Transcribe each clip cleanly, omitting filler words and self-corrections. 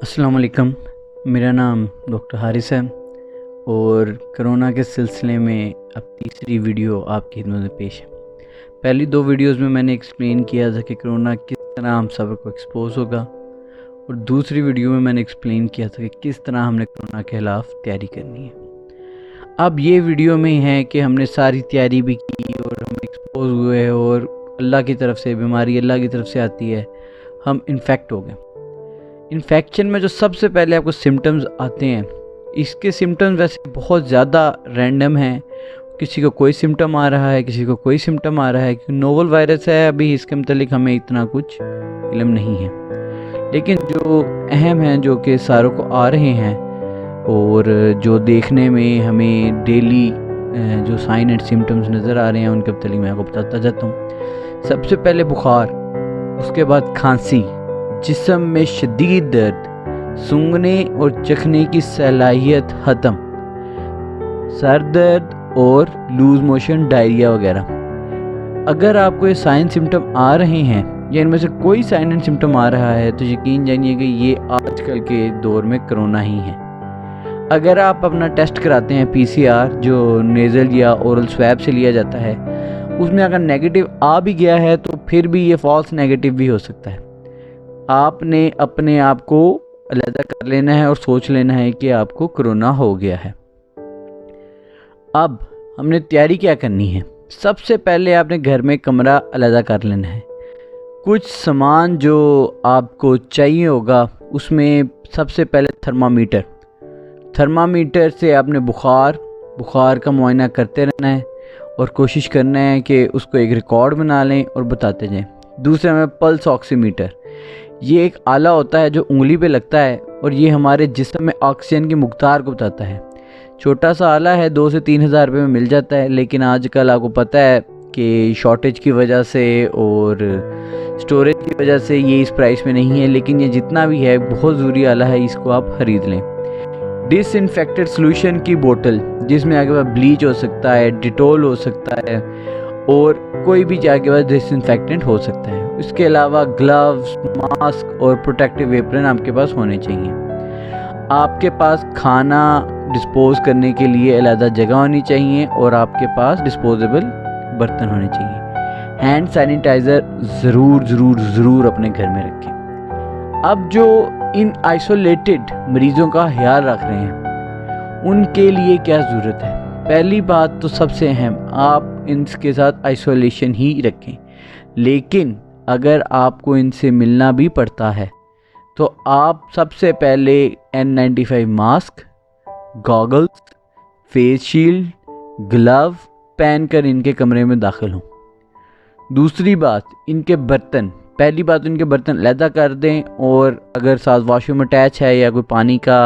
अस्सलाम वालेकुम। मेरा नाम डॉक्टर हारिस है और कोरोना के सिलसिले में अब तीसरी वीडियो आपकी खिदमत में पेश है। पहली दो वीडियोस में मैंने एक्सप्लेन किया था कि कोरोना किस तरह हम सब को एक्सपोज होगा, और दूसरी वीडियो में मैंने एक्सप्लेन किया था कि किस तरह हमने कोरोना के खिलाफ तैयारी करनी है। अब ये वीडियो में है कि हमने सारी तैयारी भी की और हम एक्सपोज हुए और अल्लाह की तरफ से बीमारी अल्लाह की तरफ से आती है, हम इन्फेक्ट हो गए। इन्फेक्शन में जो सबसे पहले आपको सिम्टम्स आते हैं, इसके सिम्टम्स वैसे बहुत ज़्यादा रैंडम हैं। किसी को कोई सिम्टम आ रहा है, किसी को कोई सिम्टम आ रहा है। क्योंकि नोवल वायरस है, अभी इसके मतलब हमें इतना कुछ इल्म नहीं है। लेकिन जो अहम हैं, जो कि सारों को आ रहे हैं और जो देखने में हमें डेली जो साइन एंड सिम्टम्स नज़र आ रहे हैं, उनके मतलब मैं आपको बताता जाता हूँ। सबसे पहले बुखार, उसके बाद खांसी, जिस्म में शदीद दर्द, सूंघने और चखने की सलाहियत ख़त्म, सर दर्द और लूज मोशन, डायरिया वगैरह। अगर आपको ये साइन सिम्टम आ रहे हैं या इनमें से कोई साइन एंड सिम्टम आ रहा है तो यकीन जानिए कि ये आजकल के दौर में कोरोना ही है। अगर आप अपना टेस्ट कराते हैं पीसीआर, जो नेज़ल या ओरल स्वैब से लिया जाता है, उसमें अगर नेगेटिव आ भी गया है तो फिर भी ये फॉल्स नेगेटिव भी हो सकता है। आपने अपने आप को अलग कर लेना है और सोच लेना है कि आपको कोरोना हो गया है। अब हमने तैयारी क्या करनी है? सबसे पहले आपने घर में कमरा अलग कर लेना है। कुछ सामान जो आपको चाहिए होगा, उसमें सबसे पहले थर्मामीटर से आपने बुखार का मुआयना करते रहना है और कोशिश करना है कि उसको एक रिकॉर्ड बना लें और बताते जाएं। दूसरे में पल्स ऑक्सीमीटर, ये एक आला होता है जो उंगली पे लगता है और ये हमारे जिस्म में ऑक्सीजन की मकदार को बताता है। छोटा सा आला है, 2 से 3 हज़ार रुपये में मिल जाता है। लेकिन आजकल आपको पता है कि शॉर्टेज की वजह से और स्टोरेज की वजह से ये इस प्राइस में नहीं है। लेकिन ये जितना भी है बहुत ज़रूरी आला है, इसको आप ख़रीद लें। डिसइंफेक्टेड सोल्यूशन की बोतल, जिसमें आपके पास ब्लीच हो सकता है, डिटोल हो सकता है और कोई भी आपके पास डिसइंफेक्टेंट हो सकता है। इसके अलावा ग्लव्स, मास्क और प्रोटेक्टिव एप्रन आपके पास होने चाहिए। आपके पास खाना डिस्पोज करने के लिए अलग जगह होनी चाहिए और आपके पास डिस्पोजेबल बर्तन होने चाहिए। हैंड सैनिटाइज़र ज़रूर ज़रूर ज़रूर अपने घर में रखें। अब जो इन आइसोलेटेड मरीज़ों का ख्याल रख रहे हैं, उनके लिए क्या ज़रूरत है? पहली बात तो सबसे अहम, आप इनके साथ आइसोलेशन ही रखें। लेकिन अगर आपको इनसे मिलना भी पड़ता है तो आप सबसे पहले N95 mask, goggles, face shield, glove पहनकर इनके कमरे में दाखिल हों। दूसरी बात, इनके बर्तन, पहली बात इनके बर्तन अलहदा कर दें और अगर साथ वॉशरूम अटैच है या कोई पानी का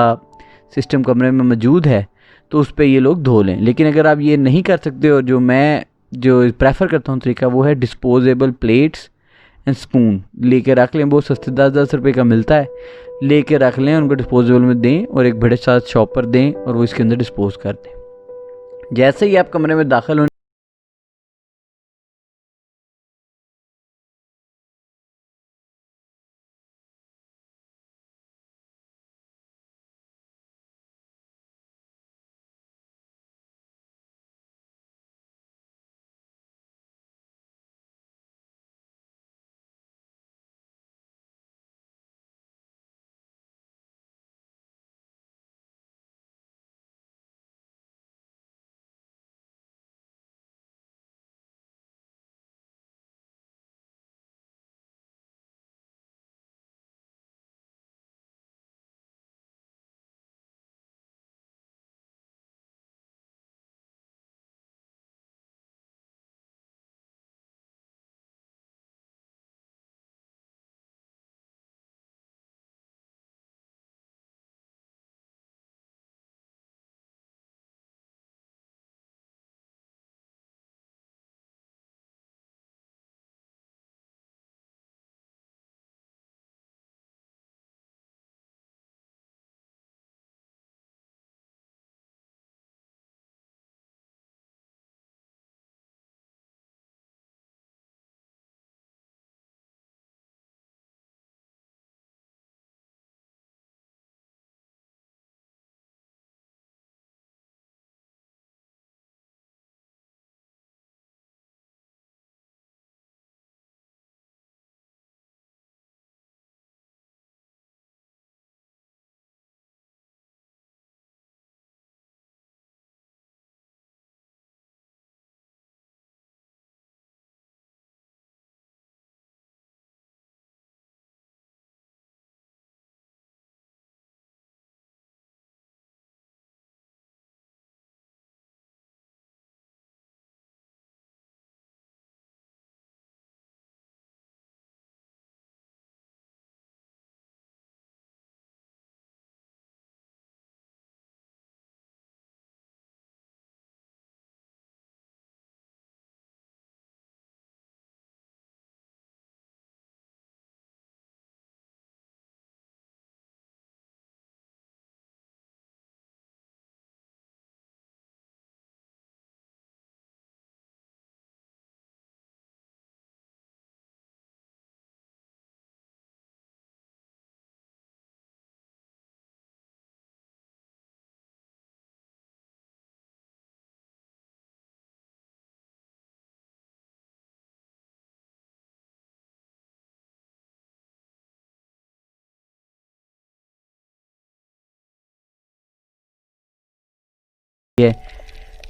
सिस्टम कमरे में मौजूद है तो उस पर ये लोग धो लें। लेकिन अगर आप ये नहीं कर सकते, और जो प्रेफर करता हूँ तरीका, वो है डिस्पोजेबल प्लेट्स एंड स्पून लेके रख लें। बहुत सस्ते 10-10 रुपये का मिलता है, लेके रख लें, उनको डिस्पोजेबल में दें और एक बड़े साथ शॉपर दें और वो इसके अंदर डिस्पोज कर दें। जैसे ही आप कमरे में दाखिल होने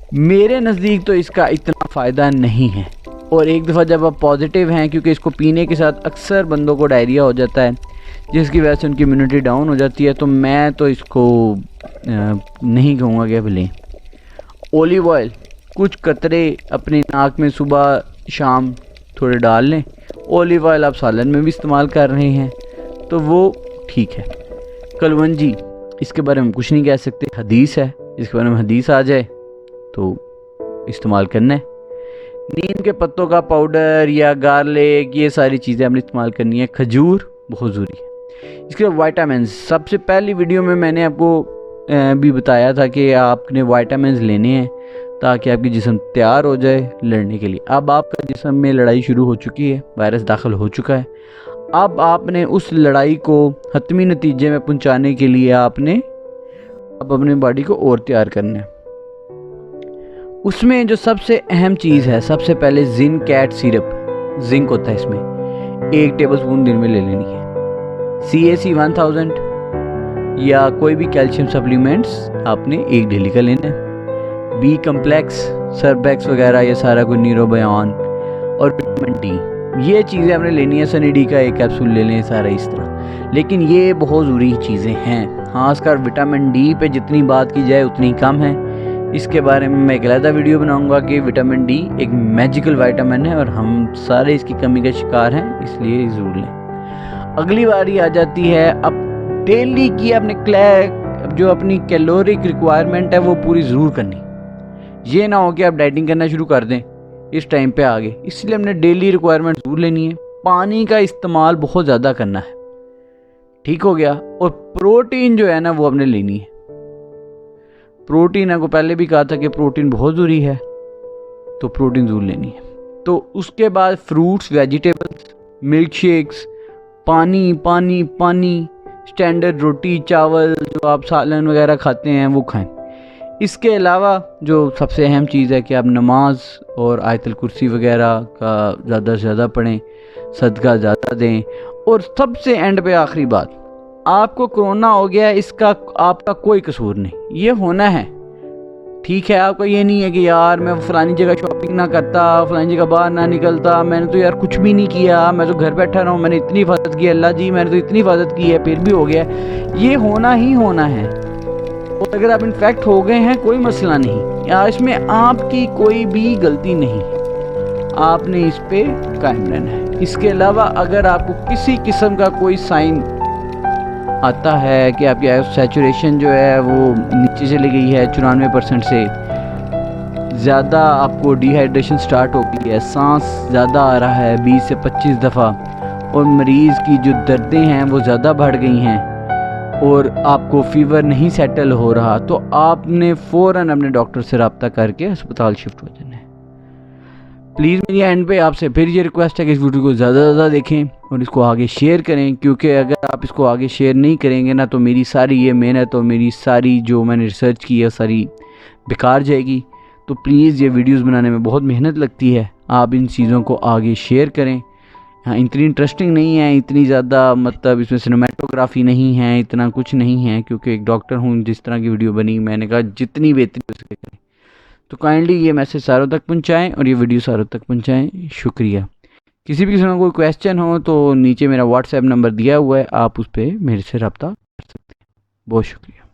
मेरे नज़दीक तो इसका इतना फ़ायदा नहीं है। और एक दफ़ा जब आप पॉजिटिव हैं, क्योंकि इसको पीने के साथ अक्सर बंदों को डायरिया हो जाता है जिसकी वजह से उनकी इम्यूनिटी डाउन हो जाती है, तो मैं तो इसको नहीं कहूँगा कि अब लें। ओलिव ऑयल कुछ कतरे अपनी नाक में सुबह शाम थोड़े डाल लें। ओलिव ऑयल आप सालन में भी इस्तेमाल कर रहे हैं तो वो ठीक है। कलवंजी, इसके बारे में कुछ नहीं कह सकते, हदीस है, इसके बारे में हदीस आ जाए तो इस्तेमाल करना है। नीम के पत्तों का पाउडर या गार्लिक, ये सारी चीज़ें हमने इस्तेमाल करनी है। खजूर बहुत ज़रूरी है। इसके बाद वाइटामिन, सबसे पहली वीडियो में मैंने आपको भी बताया था कि आपने वाइटामिन लेने हैं ताकि आपकी जिस्म तैयार हो जाए लड़ने के लिए। अब आपका जिस्म में लड़ाई शुरू हो चुकी है, वायरस दाखिल हो चुका है। अब आपने उस लड़ाई को हतमी नतीजे में पहुंचाने के लिए आपने अब अपनी बॉडी को और तैयार करना है। उसमें जो सबसे अहम चीज़ है, सबसे पहले जिंक कैट सिरप, जिंक होता है इसमें, 1 टेबलस्पून दिन में ले लेनी है। CAC 1000 या कोई भी कैल्शियम सप्लीमेंट्स आपने 1 डेली का लेना है। B कम्प्लेक्स, सरबैक्स वगैरह, ये सारा कोई नीरोबयान और विटामिन D, ये चीज़ें आपने लेनी है। सनी डी का 1 कैप्सूल ले लें, सारा इस तरह। लेकिन ये बहुत ज़रूरी चीज़ें हैं, खासकर विटामिन D पे जितनी बात की जाए उतनी कम है। इसके बारे में मैं एक अलग वीडियो बनाऊंगा कि विटामिन D एक मैजिकल विटामिन है और हम सारे इसकी कमी का शिकार हैं, इसलिए ज़रूर लें। अगली बारी आ जाती है अब डेली की आपने जो अपनी कैलोरिक रिक्वायरमेंट है वो पूरी ज़रूर करनी। ये ना हो कि आप डाइटिंग करना शुरू कर दें इस टाइम पे आगे, इसलिए हमने डेली रिक्वायरमेंट ज़रूर लेनी है। पानी का इस्तेमाल बहुत ज़्यादा करना है, ठीक हो गया। और प्रोटीन जो है ना वो हमने लेनी है। प्रोटीन आपको पहले भी कहा था कि प्रोटीन बहुत ज़रूरी है, तो प्रोटीन ज़रूर लेनी है। तो उसके बाद फ्रूट्स, वेजिटेबल्स, मिल्क शेक्स, पानी पानी पानी, स्टैंडर्ड रोटी चावल जो आप सालन वगैरह खाते हैं वो खाएं। इसके अलावा जो सबसे अहम चीज़ है कि आप नमाज और आयतुल कुर्सी वगैरह का ज़्यादा से ज़्यादा पढ़ें, सदका ज़्यादा दें। और सबसे एंड पे आखिरी बात, आपको कोरोना हो गया, इसका आपका कोई कसूर नहीं, ये होना है, ठीक है। आपका ये नहीं है कि यार मैं फलानी जगह शॉपिंग ना करता, फलानी जगह बाहर ना निकलता, मैंने तो यार कुछ भी नहीं किया, मैं तो घर बैठा रहा हूँ, मैंने इतनी हिफाजत की, अल्लाह जी मैंने तो इतनी हिफाजत की है फिर भी हो गया। ये होना ही होना है। और अगर आप इन्फेक्ट हो गए हैं कोई मसला नहीं, या इसमें आपकी कोई भी गलती नहीं, आपने इस पे कायम रहना है। इसके अलावा अगर आपको किसी किस्म का कोई साइन आता है कि आपकी सैचुरेशन जो है वो नीचे चली गई है 94% से ज़्यादा, आपको डिहाइड्रेशन स्टार्ट हो गई है, सांस ज़्यादा आ रहा है 20 से 25 दफ़ा, और मरीज़ की जो दर्दें हैं वो ज़्यादा बढ़ गई हैं और आपको फीवर नहीं सेटल हो रहा, तो आपने फ़ौरन अपने डॉक्टर से रब्ता करके अस्पताल शिफ्ट हो जाना है। प्लीज़ मेरी एंड पे आपसे फिर ये रिक्वेस्ट है कि इस वीडियो को ज़्यादा से ज़्यादा देखें और इसको आगे शेयर करें, क्योंकि अगर आप इसको आगे शेयर नहीं करेंगे ना तो मेरी सारी ये मेहनत और मेरी सारी जो मैंने रिसर्च की है सारी बेकार जाएगी। तो प्लीज़, ये वीडियोस बनाने में बहुत मेहनत लगती है, आप इन चीज़ों को आगे शेयर करें। हाँ, इतनी इंटरेस्टिंग नहीं है, इतनी ज़्यादा मतलब इसमें सिनेमेटोग्राफी नहीं है, इतना कुछ नहीं है, क्योंकि एक डॉक्टर हूँ, जिस तरह की वीडियो बनी मैंने कहा जितनी बेहतरीन हो सके करें। तो काइंडली ये मैसेज सारों तक पहुंचाएं और ये वीडियो सारों तक पहुंचाएं। शुक्रिया। किसी भी किस्म का कोई क्वेश्चन हो तो नीचे मेरा व्हाट्सएप नंबर दिया हुआ है, आप उस पर मेरे से रब्ता कर सकते हैं। बहुत शुक्रिया।